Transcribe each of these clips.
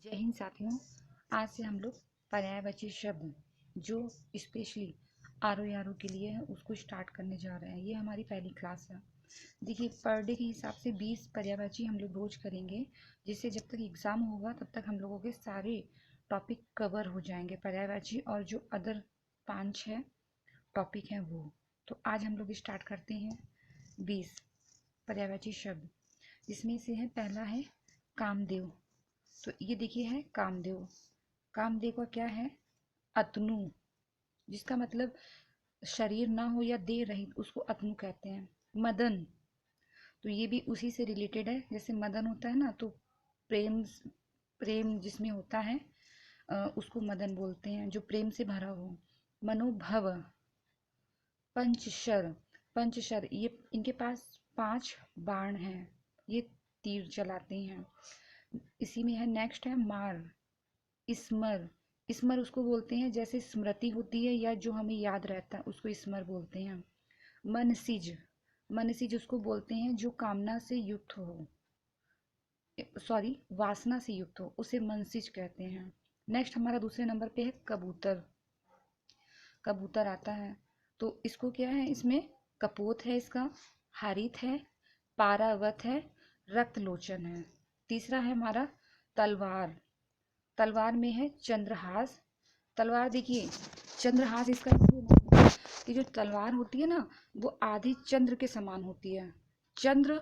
जय हिंद साथियों। आज से हम लोग पर्यायवाची शब्द जो स्पेशली आरो यारो के लिए है उसको स्टार्ट करने जा रहे हैं। ये हमारी पहली क्लास है। देखिए, पर डे के हिसाब से 20 पर्यायवाची हम लोग रोज करेंगे, जिससे जब तक एग्ज़ाम होगा तब तक हम लोगों के सारे टॉपिक कवर हो जाएंगे, पर्यायवाची और जो अदर 5-6 टॉपिक हैं वो। तो आज हम लोग स्टार्ट करते हैं 20 पर्यायवाची शब्द, जिसमें से है पहला है कामदेव। तो ये देखिए है कामदेव। कामदेव का क्या है? अतनु, जिसका मतलब शरीर ना हो या देह रहित, उसको अतनु कहते हैं। मदन, तो ये भी उसी से रिलेटेड है। जैसे मदन होता है ना, तो प्रेम प्रेम जिसमें होता है उसको मदन बोलते हैं, जो प्रेम से भरा हो। मनोभव। पंचशर, पंचशर ये इनके पास 5 बाण हैं, ये तीर चलाते हैं। इसी में है नेक्स्ट है मार। स्मर, स्मर उसको बोलते हैं जैसे स्मृति होती है या जो हमें याद रहता है उसको स्मर बोलते हैं। मनसिज, मनसिज उसको बोलते हैं जो कामना से युक्त हो, सॉरी वासना से युक्त हो, उसे मनसिज कहते हैं। नेक्स्ट हमारा दूसरे नंबर पे है कबूतर। कबूतर आता है, तो इसको क्या है, इसमें कपोत है, इसका हारित है, पारावत है, रक्तलोचन है। तीसरा है हमारा तलवार। तलवार में है चंद्रहास। तलवार देखिए, चंद्रहास इसका इसलिए कि जो तलवार होती है ना, वो आधी चंद्र के समान होती है। चंद्र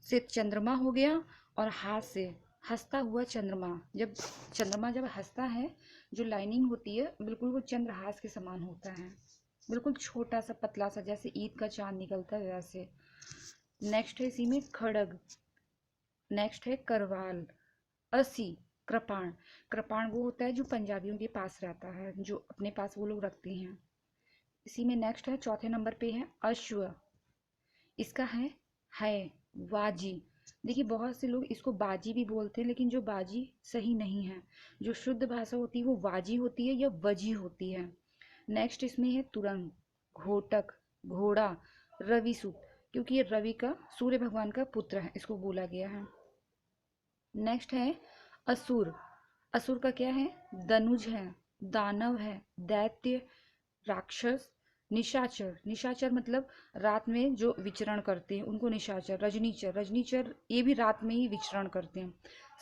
से चंद्रमा हो गया, और हाथ से हंसता हुआ चंद्रमा। जब चंद्रमा जब हंसता है, जो लाइनिंग होती है बिल्कुल वो चंद्रहास के समान होता है, बिल्कुल छोटा सा पतला सा, जैसे ईद का चांद निकलता है वैसे। नेक्स्ट है इसी में खड़ग। नेक्स्ट है करवाल। असी, कृपाण। कृपाण वो होता है जो पंजाबियों के पास रहता है, जो अपने पास वो लोग रखते हैं। इसी में नेक्स्ट है चौथे नंबर पे है अश्व। इसका है वाजी। देखिए, बहुत से लोग इसको बाजी भी बोलते हैं, लेकिन जो बाजी सही नहीं है। जो शुद्ध भाषा होती है वो वाजी होती है या वजी होती है। नेक्स्ट इसमें है तुरंग, घोटक, घोड़ा, रविसुत, क्योंकि ये रवि का, सूर्य भगवान का पुत्र है, इसको बोला गया है। नेक्स्ट है असुर। असुर का क्या है? दनुज है, दानव है, दैत्य, राक्षस, निशाचर। निशाचर मतलब रात में जो विचरण करते हैं उनको निशाचर। रजनीचर, रजनीचर ये भी रात में ही विचरण करते हैं।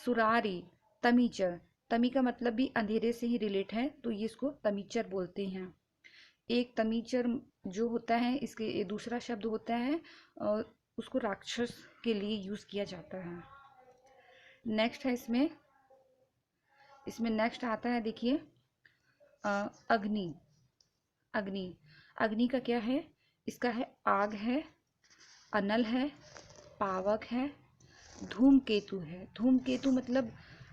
सुरारी, तमीचर। तमी का मतलब भी अंधेरे से ही रिलेट है, तो ये इसको तमीचर बोलते हैं। एक तमीचर जो होता है, इसके ये दूसरा शब्द होता है, और उसको राक्षस के लिए यूज किया जाता है। नेक्स्ट है इसमें इसमें नेक्स्ट आता है, देखिए अग्नि। अग्नि, अग्नि का क्या है? इसका है आग है, अनल है, पावक है, धूमकेतु है। धूमकेतु मतलब,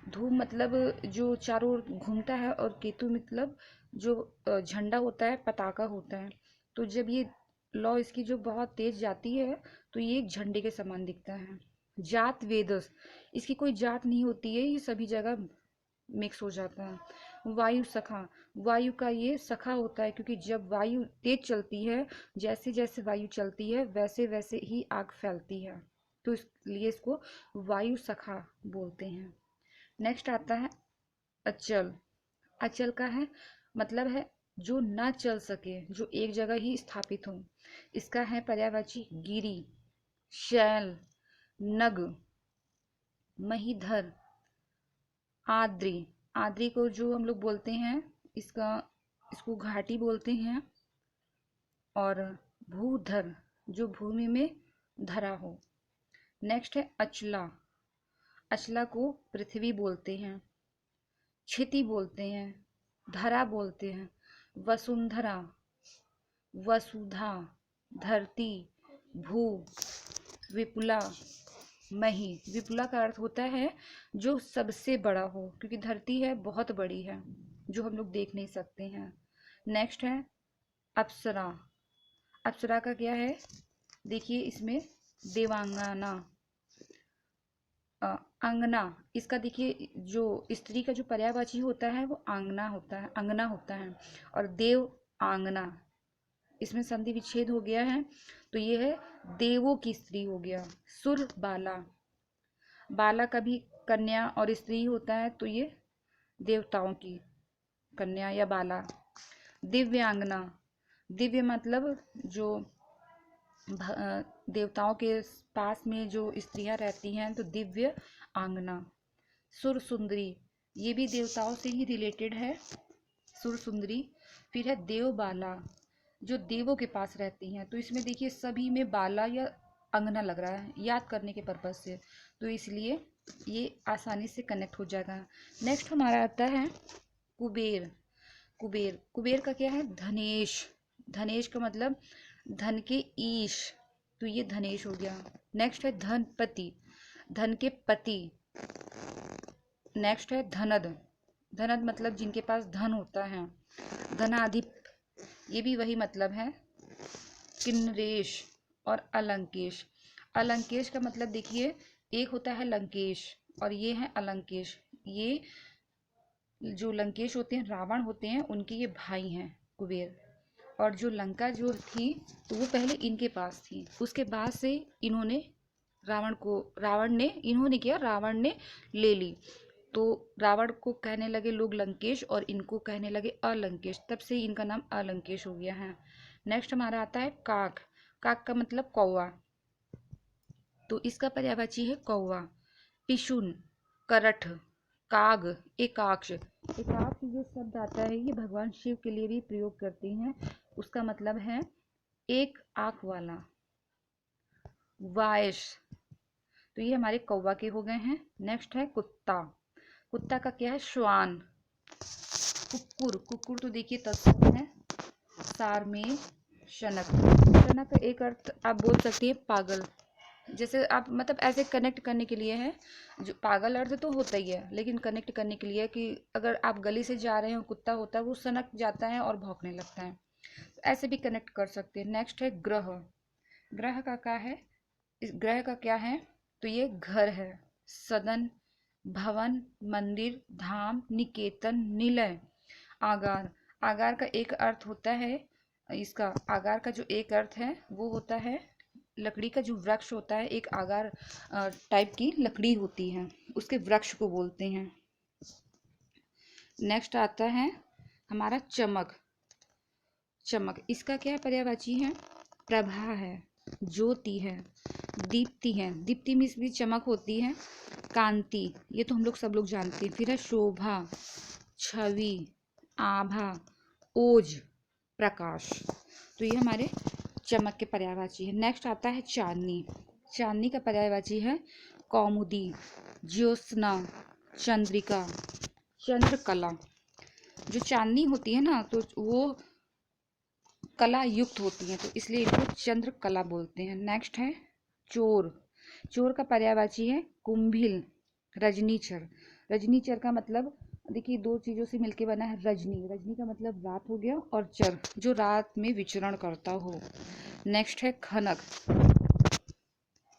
धूम मतलब जो चारों ओर घूमता है, और केतु मतलब जो झंडा होता है, पताका होता है। तो जब ये लौ इसकी जो बहुत तेज जाती है, तो ये एक झंडे के समान दिखता है। जात वेदस, इसकी कोई जात नहीं होती है, ये सभी जगह मिक्स हो जाता है। वायु सखा, वायु का ये सखा होता है, क्योंकि जब वायु तेज चलती है, जैसे जैसे वायु चलती है वैसे वैसे ही आग फैलती है, तो इसलिए इसको वायु सखा बोलते हैं। नेक्स्ट आता है अचल। अचल का है मतलब है जो ना चल सके, जो एक जगह ही स्थापित हो। इसका है पर्यायवाची गिरी, शैल, नग, महीधर, आद्री। आद्री को जो हम लोग बोलते हैं, इसको घाटी बोलते हैं। और भूधर, जो भूमि में धरा हो। नेक्स्ट है अचला। अचला को पृथ्वी बोलते हैं, क्षिति बोलते हैं, धरा बोलते हैं, वसुंधरा, वसुधा, धरती, भू, विपुला, मही। विपुला का अर्थ होता है जो सबसे बड़ा हो, क्योंकि धरती है बहुत बड़ी है, जो हम लोग देख नहीं सकते हैं। नेक्स्ट है अप्सरा। अप्सरा का क्या है? देखिए इसमें देवांगना, अंगना। इसका देखिए, जो स्त्री का जो पर्यायवाची होता है वो आंगना होता है, अंगना होता है। और देव आंगना, इसमें संधि विच्छेद हो गया है, तो ये है देवों की स्त्री हो गया। सुर बाला, बाला का भी कन्या और स्त्री होता है तो ये देवताओं की कन्या या बाला। दिव्यांगना, दिव्य मतलब जो देवताओं के पास में जो स्त्रियां रहती हैं तो दिव्य आंगना। सुर सुंदरी, ये भी देवताओं से ही रिलेटेड है, सुर सुंदरी। फिर है देव बाला, जो देवों के पास रहती हैं। तो इसमें देखिए सभी में बाला या अंगना लग रहा है याद करने के पर्पज से, तो इसलिए ये आसानी से कनेक्ट हो जाएगा। नेक्स्ट हमारा आता है कुबेर। कुबेर, कुबेर का क्या है? धनेश। धनेश का मतलब धन के ईश, तो ये धनेश हो गया। नेक्स्ट है धनपति, धन के पति। नेक्स्ट है धनद, धनद मतलब जिनके पास धन होता है। धनाधिप, ये भी वही मतलब है। किन्नरेश और अलंकेश। अलंकेश का मतलब देखिए एक होता है लंकेश और ये है अलंकेश। ये जो लंकेश होते हैं, रावण होते हैं, उनके ये भाई हैं कुबेर। और जो लंका जो थी तो वो पहले इनके पास थी, उसके बाद से इन्होंने इन्होंने किया, रावण ने ले ली। तो रावण को कहने लगे लोग लंकेश और इनको कहने लगे अलंकेश, तब से इनका नाम अलंकेश हो गया है। नेक्स्ट हमारा आता है काक। काक का मतलब कौवा, तो इसका पर्यायवाची है कौवा। पिशुन, करठ, काग, एकाक्ष। एकाक्ष ये शब्द आता है, ये भगवान शिव के लिए भी प्रयोग करते हैं। उसका मतलब है एक आंख वाला। वायस, तो ये हमारे कौवा के हो गए हैं। नेक्स्ट है कुत्ता। कुत्ता का क्या है? श्वान। कुक्कुर, कुक्कुर तो देखिए तत्सम है। सार में शनक। शनक का एक अर्थ आप बोल सकते हैं पागल, जैसे आप मतलब ऐसे कनेक्ट करने के लिए है। जो पागल अर्थ तो होता ही है, लेकिन कनेक्ट करने के लिए कि अगर आप गली से जा रहे हो, कुत्ता होता है वो सनक जाता है और भौंकने लगता है, तो ऐसे भी कनेक्ट कर सकते हैं। नेक्स्ट है ग्रह। ग्रह का क्या है? इस ग्रह का क्या है? तो ये घर है, सदन, भवन, मंदिर, धाम, निकेतन, निलय। आगार। आगार का एक अर्थ होता है, इसका आगार का जो एक अर्थ है वो होता है लकड़ी का जो वृक्ष होता है, एक आगार टाइप की लकड़ी होती है, उसके वृक्ष को बोलते हैं। नेक्स्ट आता है हमारा चमक। चमक, इसका क्या पर्यायवाची है? प्रभा है, ज्योति है, दीप्ति है। दीप्ति में भी चमक होती है। कांति, ये तो हम लोग सब लोग जानते हैं। फिर है शोभा, छवि, आभा, ओज, प्रकाश। तो ये हमारे चमक के पर्यायवाची है। नेक्स्ट आता है चांदनी। चांदनी का पर्यायवाची है कौमुदी, ज्योत्सना, चंद्रिका, चंद्रकला। जो चांदनी होती है ना तो वो कला युक्त होती है, तो इसलिए इनको चंद्रकला बोलते हैं। नेक्स्ट है चोर। चोर का पर्यायवाची है कुंभिल, रजनीचर। रजनीचर का मतलब देखिए दो चीजों से मिलके बना है रजनी। रजनी का मतलब रात हो गया, और चर जो रात में विचरण करता हो। नेक्स्ट है खनक।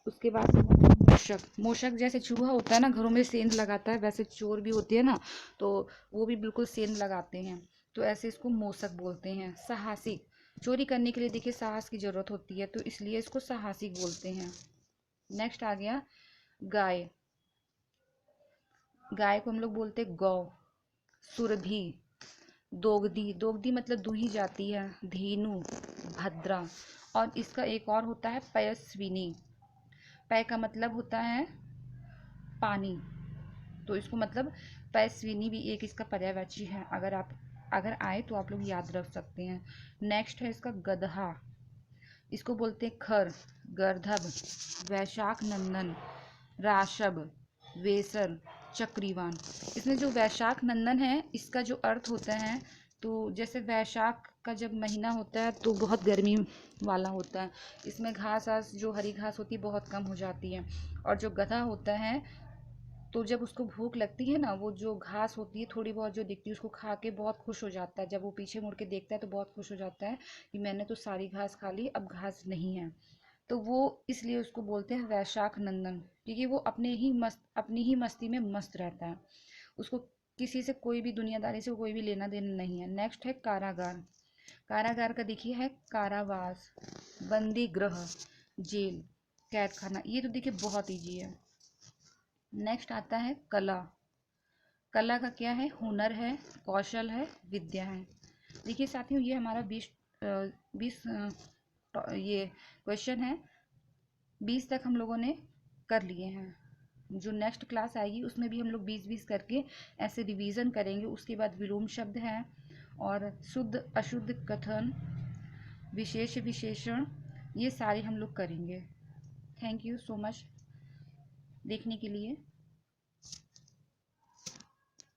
उसके बाद मूषक। मूषक जैसे चूहा होता है ना घरों में सेंध लगाता है, वैसे चोर भी होती है ना, तो वो भी बिल्कुल सेंध लगाते हैं, तो ऐसे इसको मूषक बोलते हैं। साहसिक, चोरी करने के लिए देखिए साहस की जरूरत होती है, तो इसलिए इसको साहसिक बोलते हैं। नेक्स्ट आ गया गाय। गाय को हम लोग बोलते हैं गौ। सुरभि, दोगदी। दोगदी मतलब दूही जाती है। धेनु, भद्रा। और इसका एक और होता है पयस्विनी। पय का मतलब होता है पानी, तो इसको मतलब पयस्विनी भी एक इसका पर्यायवाची है। अगर आए तो आप लोग याद रख सकते हैं। नेक्स्ट है इसका गदहा। इसको बोलते हैं खर, गर्धब, वैशाख नंदन, राशब, वेसर, चक्रीवान। इसमें जो वैशाख नंदन है इसका जो अर्थ होता है, तो जैसे वैशाख का जब महीना होता है तो बहुत गर्मी वाला होता है, इसमें घास आस जो हरी घास होती है बहुत कम हो जाती है। और जो गधा होता है तो जब उसको भूख लगती है ना, वो जो घास होती है थोड़ी बहुत जो दिखती है उसको खा के बहुत खुश हो जाता है। जब वो पीछे मुड़ के देखता है तो बहुत खुश हो जाता है कि मैंने तो सारी घास खा ली, अब घास नहीं है। तो वो इसलिए उसको बोलते हैं वैशाख नंदन, क्योंकि वो अपनी ही मस्ती में मस्त रहता है। उसको किसी से कोई भी दुनियादारी से कोई भी लेना देना नहीं है। नेक्स्ट है कारागार। कारागार का देखिए है कारावास, बंदी गृह, जेल, कैद खाना। ये तो देखिए बहुत ईजी है। नेक्स्ट आता है कला। कला का क्या है? हुनर है, कौशल है, विद्या है। देखिए साथियों, ये हमारा 20 ये क्वेश्चन है, 20 तक हम लोगों ने कर लिए हैं। जो नेक्स्ट क्लास आएगी उसमें भी हम लोग 20-20 करके ऐसे रिवीजन करेंगे। उसके बाद विलोम शब्द हैं और शुद्ध अशुद्ध कथन, विशेष विशेषण, ये सारे हम लोग करेंगे। थैंक यू सो मच देखने के लिए।